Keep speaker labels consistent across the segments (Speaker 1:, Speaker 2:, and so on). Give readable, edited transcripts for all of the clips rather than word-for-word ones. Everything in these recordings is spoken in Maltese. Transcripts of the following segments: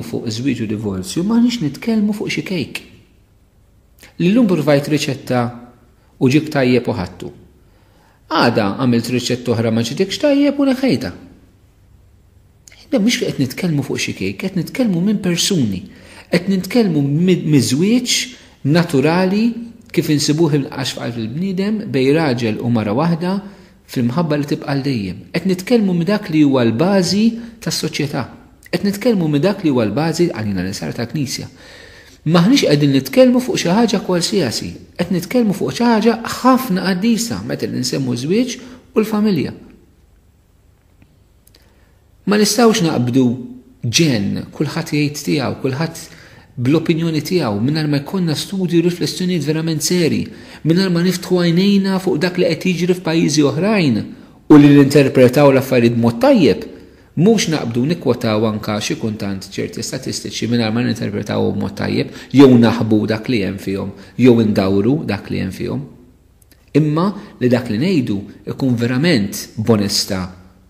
Speaker 1: fuq żwieġ u divorzju m'aħniex nitkellmu fuq xi kejk. Li llum provajt riċetta u ġik tajjeb u ħadtu. Għada għamilt riċetta oħra ma ġiekx tajjeb u neħejta. Ħina mhux qed nitkellmu fuq xi kejk, qed nitkellmu minn persuni, qed nitkellmu miż-żwieġ naturali kif insibuh il-qax f'qalb il-bniedem bejn raġel u mara waħda fil-mħabba li tibqa' dejjem. Qed nitkellmu minn dak li huwa l-bażi tas-soċjetà. Qed nitkellmu minn dak li huwa l-bażi għalina l-isar ta' Knisja. Maħniex qegħdin nitkellmu fuq xi ħaġa kwalsiasi, qed nitkellmu fuq xi ħaġa ħafna qaddisa meta nsemmu żwieġ u l-familja. Ma nistgħux naqbdu ġen kulħadd jgħid tiegħu, kulħadd bl-opinjoni tiegħu mingħajr ma jkollna studju riflessjonijiet verament seri, mingħajr ma niftħu għajnejna fuq dak li qed jiġri f'pajjiżi oħrajn u li ninterpretaw l-affarijiet mod tajjeb. Mhux naqbdu nikkwotaw anke xi kuntant ċerti statistiċi mingħajr ma ninterpretaw b'mod tajjeb jew naħbu dak li hemm fihom jew indawru dak li hemm fihom. Imma li dak li ngħidu ikun verament b'onestà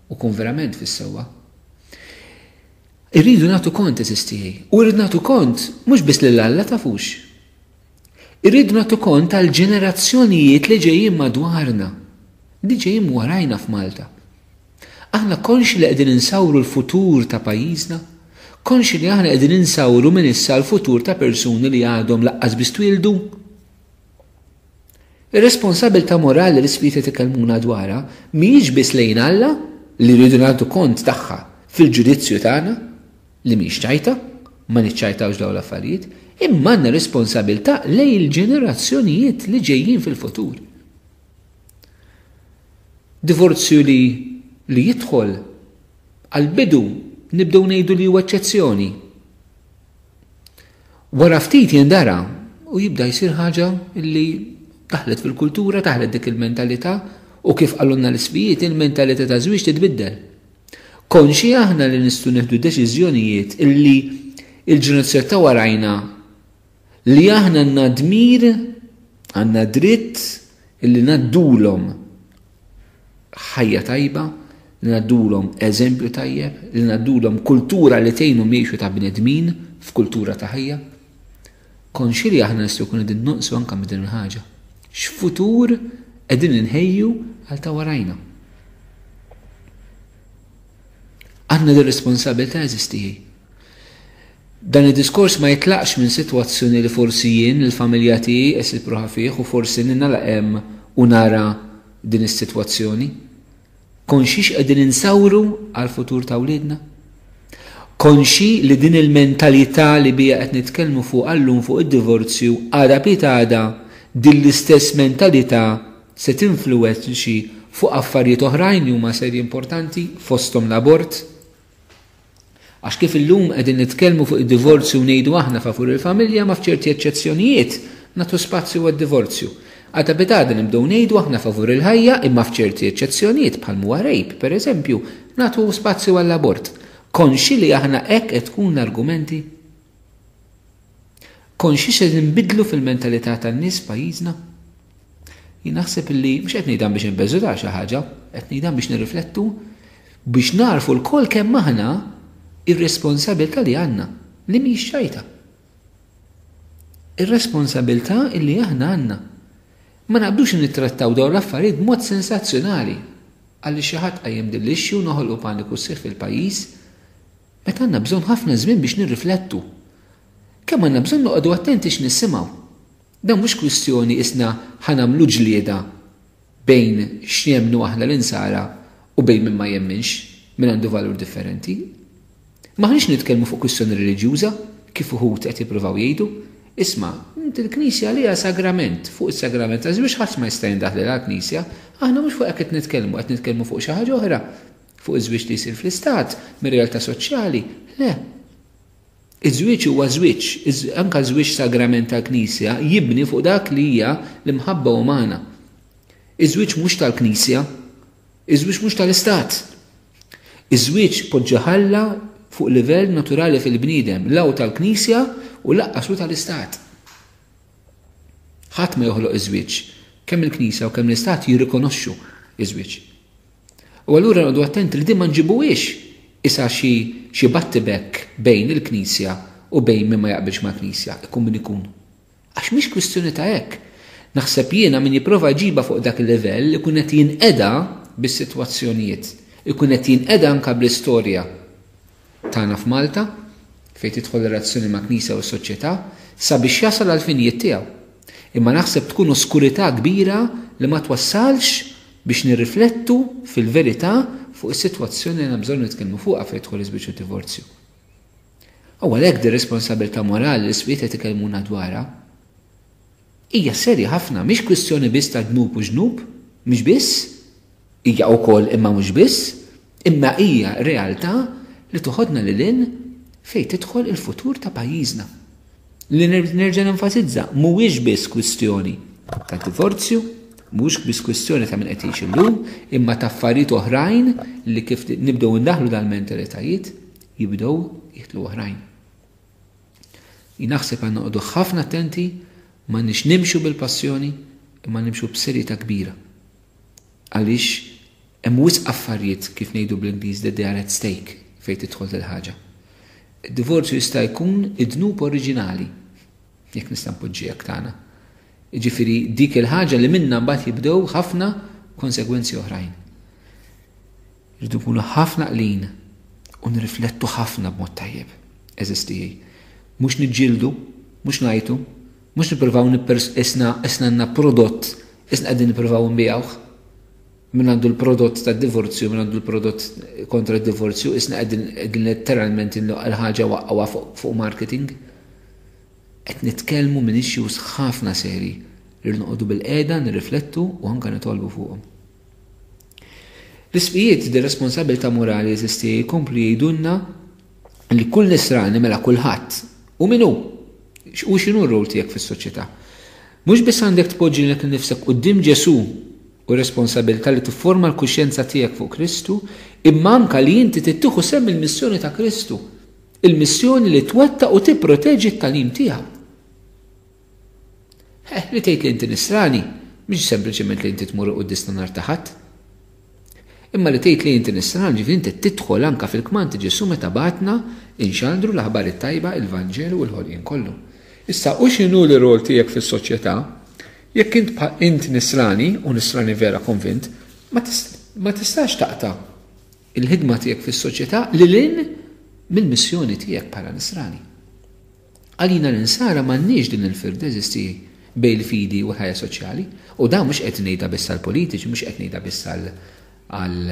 Speaker 1: u kun verament fis-sewwa. Irridu nagħtu kont eżistijaj. U rridu nagħtu kont mhux biss lil Alla tafux. Irridu nagħtu kont tal-ġenerazzjonijiet li ġejjin madwarna, li ġejjin warajna f'Malta. Aħna konxi li qegħdin insawru l-futur ta' pajjiżna, konxi li aħna qegħdin insawru minn issa l-futur ta' persuni li għadhom laqqas biss twildu. Ir-responsabbiltà morali li sfiti tikellmuna dwarha mhijiex biss lejn Alla li rridu nagħtu kont tagħha fil-ġudizzju tagħna li mhix ċajta, ma niċċajtawx dawn l-affarijiet, imma għandna responsabbiltà lejn il-ġenerazzjonijiet li ġejjin fil-futur. Divorzju li jidħol għal-bidu nibdew ngħidu li huwa eċċezzjoni. Wara ftit jindara u jibda jsir ħaġa li taħlet fil-kultura, taħlet dik il-mentalità u kif qalulna l-isfijiet il-mentalità ta' żwieġ titbiddel. Konxi aħna li nistgħu nieħdu deċiżjonijiet illi il-ġenerazzjoni ta' warajna li aħna għandna dmir, għandna dritt illi ngħaddulhom ħajja tajba, li ngħaddulhom eżempju tajjeb, li ngħaddulhom kultura li tgħinhom jgħixu ta' bnedmin f'kultura ta' ħajja. Konxi li aħna nistgħu nkunu qegħdin noqsu anke minn din il-ħaġa. X'futur qegħdin inħejju għal ta' warajna. Għandna din responsabilità eżistijaj. Dan id-diskors ma jitlaqx minn sitwazzjoni li forsi jien il-familja tiegħi qed nipruħa fih u forsi nagħlaq hemm u nara din is-sitwazzjoni. Konxix qegħdin insawru għal futur ta' wliedna? Konxi li din il-mentalità li bija qed nitkellmu fuq allum fuq id-divorzju għada pita għada din l-istess mentalità se tinfluwenxi fuq affarijiet oħrajn li huma serji importanti fosthom l-abort. Għax kif illum qegħdin nitkellmu fuq id-divorzju ngħidu aħna favur il-familja ma f'ċerti eċċezzjonijiet nagħtu spazju għad-divorzju. Għadha bitada nibdew ngħidu aħna favur il-ħajja imma f'ċerti eċċezzjonijiet bħal huwa rejb, pereżempju, nagħtu spazju għall-abort. Konxi li aħna hekk qed tkun l-argumenti? Konxi se nbidlu fil-mentalità tan-nies pajjiżna? Jien naħseb illi mhux qed ngħidha biex inbeżuda xi ħaġa, qed ngħidha biex nirriflettu biex narfu l-kol kemm aħna ir-responsabilità li għandna li mhix ċajta. Ir-responsabilità li aħna għandna. Ma naqbdux nittrattaw dawn l-affarijiet b'mod sensazzjonali għalli xi ħadd qajjem din l-issue noħolqu paniku sħiħ fil-pajjiż meta għandna bżonn ħafna żmien biex nirriflettu. Kemm għandna bżonn noqogħdu attenti x'nissimgħu. Dan mhux kwistjoni isna ħanamlu ġlieda bejn x'jemmnu aħna l-insara u bejn min ma jemminx min għandu valur differenti. Maħniex nitkellmu fuq kwistjoni reliġjuża kif uħud qed jippruvaw jgħidu. Isma' il-Knisja li hija sagrament, fuq is-sagrament ta' żwieġ ħadd ma jista' jindaħħel għall-Knisja, aħna mhux fuq hekk qed nitkellmu fuq xi ħaġa oħra, fuq iż-żwieġ li jsir fl-istat, mir-realtà soċjali. Le. Iż-żwieġ huwa żwieġ, anke żwieġ sagrament tal-Knisja jibni fuq dak li hija l-imħabba umana. Iż-żwieġ mhux tal-Knisja, iż-żwieġ mhux tal-istat. Iż-żwieġ poġġa ħalla fuq livell naturali fil-bniedem, law tal-Knisja u laqqas tal-istat. Ħadd ma joħloq iż-żwieġ, kemm il-Knisja u kemm l-istat jirrikonoxxu iż-żwieġ. U allura noqgħdu attenti li din ma nġibuhiex Issa xi battibek bejn il-Knisja u bejn min ma jaqbilx ma' Knisja, ikun min ikun. Għax mhix kwistjoni ta' hekk. Naħseb jiena min jipprova jġiba fuq dak il-livell ikun qed jinqeda bis-sitwazzjonijiet. Ikun qed jinqeda anke bl-istorja tagħna f'Malta fejn tidħol relazzjoni ma' Knisja u s-soċjetà sabiex jasal għal finijiet tiegħu. Imma naħseb tkun oskurità kbira li ma twassalx biex nirriflettu fil-verità fuq is-sitwazzjoni li bżonn nitkellmu fuqha fejn tidħol iżbiċċju divorzju. U għalhekk di responsabilità morali li s-swiet qed ikellmuna dwarha hija serja ħafna, mhix kwistjoni biss ta' ġnub u ġnub, mhix biss, hija wkoll imma mhux biss, imma hija realtà li toħodna lil fejn tidħol il-futur ta' pajjiżna. Li nerġa' nenfasizza mhuwiex biss kwistjoni ta' divorzju, mhux biss kwistjoni ta' min qed jgħix illum, imma ta' affarijiet oħrajn li kif nibdew indaħlu dal-mentalitajiet jibdew jitlu oħrajn. Naħseb għandna noqogħdu ħafna attenti ma nix nimxu bil-passjoni imma nimxu b'serjetà kbira. Għaliex hemm wisq affarijiet kif ngħidu bl-Ingliż that they are at stake fejn tidħol il-ħaġa. Id-divorzju jista' jkun id-dnub oriġinali jekk nista' npoġġihek tagħna. Jiġifieri dik il-ħaġa li minnha mbagħad jibdew ħafna konsegwenzi oħrajn. Irridu nkunu ħafna qlin u nirriflettu ħafna b'mod tajjeb. Eżistijej. Mhux niġġieldu, mhux ngħidu, mhux nippruvaw isna għandna prodott, isna qegħdin nippruvaw nbijgħuh. Min għandu l-prodott tad-divorzju, min għandu l-prodott kontra d-divorzju, isna qegħdin letteralment il-ħaġa waqqawha fuq marketing. Qed nitkellmu minn issues ħafna seri li noqogħdu bil-qiegħda nirriflettu u anke nitolbu fuqhom. L-isfijiet di responsabilità morali jeżisti jkomplu jgħidulna li kull nisrani mela kulħadd u min hu u x'inhu r-rol tiegħek fis-soċjetà. Mhux biss għandek tpoġġi lek nifsek quddiem Ġesu u responsabilità li tifforma l-kuxjenza tiegħek fuq Kristu, imma anke li inti tittieħu semm il-missjoni ta' Kristu, il-missjoni li twettaq u tipproteġi t-tagħlim tiegħek. Li tgħid li inti nisrani mhix sempliċement li inti tmur quddiem nar ta' ħadd. Imma li tgħid li inti nisrani ġifieri inti tidħol anke fil-kmant Ġesu meta bagħatna inxandru l-aħbar it-tajba, il-Vanġelu u l-ħolqien kollu. Issa u x'inhu l-rol tiegħek fis-soċjetà? Jekk int nisrani u nisrani vera konvint, ma tistax taqta' il-ħidma tiegħek fis-soċjetà lilin mill-missjoni tiegħek bħala nisrani. Għalina l-insara m'għandniex din il-firda eżisti bejn il-fidi u l-ħajja soċjali, u dan mhux qed ngħidha biss għall-politiċi, mhux qed ngħidha biss għal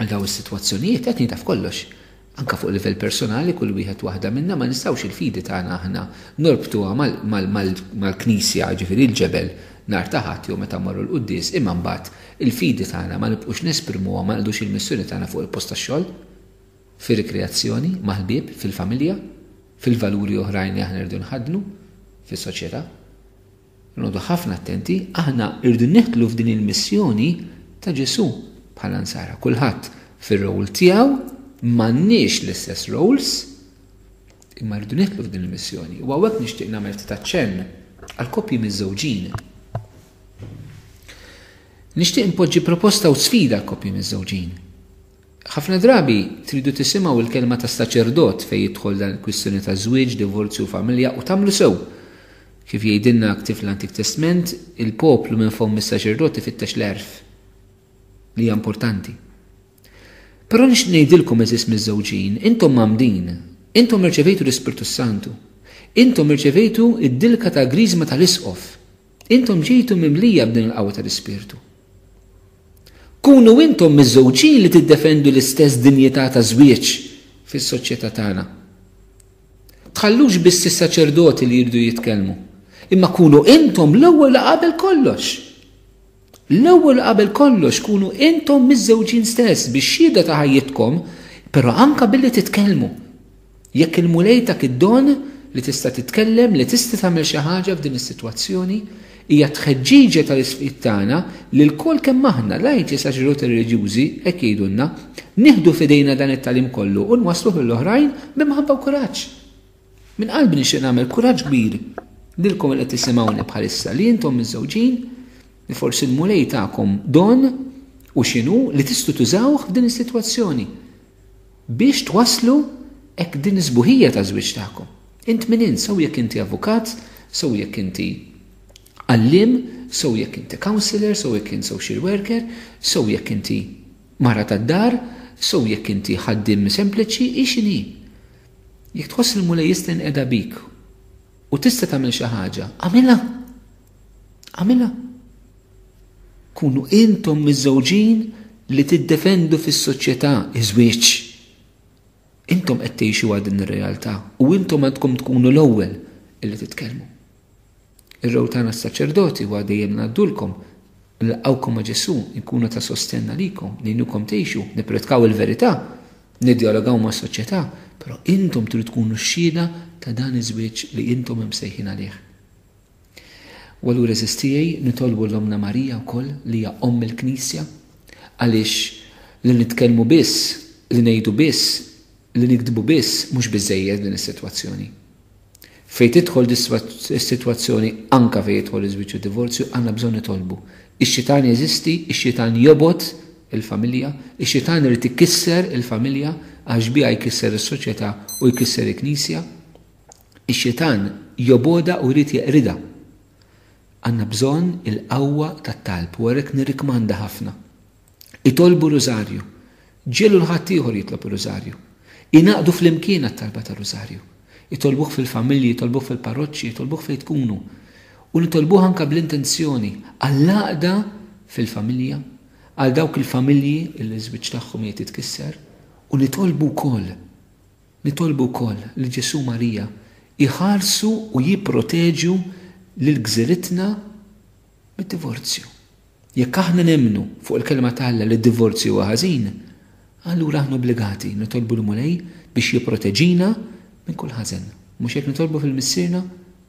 Speaker 1: dawn is-sitwazzjonijiet, qed ngħidha f'kollox. Anka fuq livell personali kull wieħed waħda minna ma nistgħux il-fidi tagħna aħna norbtuha mal-Knisja ġifieri l-ġebel nhar ta' ħadd jew meta mmorru l-quddies, imma mbagħad il-fidi tagħna ma nibqgħux nesprimuha ma nqdux il-missjoni tagħna fuq il-post tax-xogħol, fir-rikreazzjoni mal-ħbieb, fil-familja, fil-valuri oħrajn li aħna rridu nħaddnu fis-soċjetà. Noqogħdu ħafna attenti, aħna rridu neħtlu f'din il-missjoni ta' Ġesu bħala nsara. Kulħadd fir-rol tiegħu m'għandniex l-istess roles, imma rridu nitlu f'din il-missjoni. U hawnhekk nixtieq nagħmel ftit aċċenn għal koppji miż-żewġin. Nixtieq impoġġi proposta u sfida għal koppji miż-żewġin. Ħafna drabi tridu tisimgħu il-kelma ta' saċerdot fejn jidħol dan il-kwistjoni ta' żwieġ, divorzju u familja u tagħmlu sew. Kif jgħidilna ktif l-Antik Testament, il-poplu minn fuq mis-saċerdot ifittex l-erf li hija importanti. Però nix ngħidilkom eżis miż-żewġin, intom mamdin, intom irċevejtu l-Ispirtu Santu, intom irċevejtu id-dilka ta' griżma tal-isqof, intom ġejtu mimlija b'din il-qawwa tal-Ispirtu. Kunu intom miż-żewġin li tiddefendu l-istess dinjità ta' żwieġ fis-soċjetà tagħna. Tħallux biss is-saċerdoti li jridu jitkellmu, imma kunu intom l-ewwel qabel kollox. L-ewwel qabel kollox kunu intom miż-żewġin stess biex xhieda ta' ħajjitkom, però anke billi titkellmu. Jekk il-mulejtak id-don li tista' titkellem, li tista' tagħmel xi ħaġa f'din is-sitwazzjoni, hija tħeġġiġa tal-isfiq tagħna li l-kol kemm aħna lajti saċerdoti reliġjużi hekk jgħidulna, nieħdu f'idejna dan it-tagħlim kollu u nwassluh lill-oħrajn b'imħabba u kuraġġ. Min qalbi nixtieq nagħmel kuraġġ kbir lilkom li qed tisimgħuni bħalissa li intom miż-żewġin li forsi l-mulej tagħkom don u x'inhu li tistgħu tużawh f'din is-sitwazzjoni biex twaslu hekk din is-sbuħija ta' żwieġ tagħkom. Int min int, sew jekk inti avukat, sew jekk inti għallim, sew jekk inti counselor, sew jekk inti social worker, sew jekk inti mara tad-dar, sew jekk inti ħaddim sempliċi, x'inhi. Jekk tħoss il-mulej jistenqeda bik u tista' tagħmel xi ħaġa, għamilha. Kunu intom miż-żewġin li tiddefendu fis-soċjetà iż-żwieġ. Intom qed tgħixu din ir-realtà u intom għandkom tkunu l-ewwel illi titkellmu. Ir-rew tagħna s-saċerdoti huwa dejjem ngħaddulkom nilqgħukom ma' Ġesu nkunu ta' sostenna likom li inkom tgħixu, nippretkaw il-verità, niddialogaw mas-soċjetà, però intom trid tkunu x-xhieda ta' dan iż-żwieġ li intom imsejħin għalih. U allura eżistijaj nitolbu l-Omna Marija wkoll li hija Omm il-Knisja għaliex li nitkellmu biss, li ngħidu biss, li nikdbu biss mhux biżżejjed din is-sitwazzjoni. Fejn tidħol is-sitwazzjoni anke fejn jidħol iż-żwieġ u divorzju għandna bżonn nitolbu. Ix-xitan jeżisti, ix-xitan jobod il-familja, ix-xitan irid ikisser il-familja għax biha jkisser is-soċjetà u jkisser il-Knisja. Ix-xitan joboda u jrid jeqrida. Għandna bżonn il-qawwa tat-talb u għalhekk nirrikmanda ħafna. Itolbu rużarju. Ġielu l-ħadd ieħor jitlob rużarju. Inaqdu fl-imkien għat-talba ta' rużarju. Jitolbuh fil-familji, jitolbuh fil-parroċċi, jitolbuh fejn tkunu. U nitolbuh anke bl-intenzjoni għall-għaqda fil-familja, għal dawk il-familji li żwieġ tagħhom qed jitkisser, u nitolbu wkoll li Ġesu Marija iħarsu u jipproteġu lil gżiritna mid-divorzju. Jekk aħna nemmnu fuq il-kelma tagħha li d-divorzju huwa ħażin, allura aħna obbligati nitolbu l-mulej biex jipproteġina minn kull ħażen. Mhux hekk nitolbu fil-missierna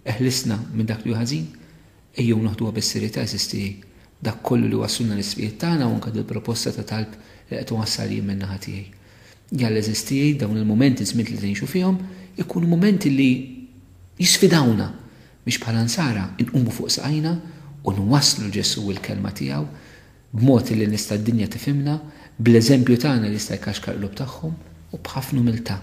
Speaker 1: eħlisna minn dak li ħażin, ejjew naħduha bis-serjetà eżistijaj. Dak kollu li wassulna l-isfijiet tagħna u anke il-proposta ta' talb li qed wassal jien min-naħa tiegħi. Jalla eżistijaj dawn il-momenti żmien li ngħixu fihom ikunu momenti li jisfidawna biex bħala nsara inqumu fuq saqajna u nwasslu Ġesu l-kelma tiegħu b'mod li nista' d-dinja tifhimna, bl-eżempju tagħna li jista' jkaxkar qlub tagħhom u b'ħafna umiltà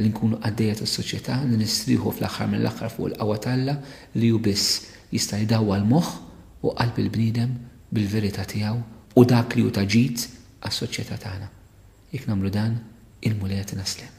Speaker 1: li nkunu għaddejja tas-soċjetà li nistrieħu fl-aħħar mill-aħħar fuq il-qawwa tagħha li hu biss jista' jdawwa l-moħħ u qalb il-bniedem bil-verità tiegħu u dak li hu taġid għas-soċjetà tagħna. Jekk nagħmlu dan, il-mulej qed inaslem.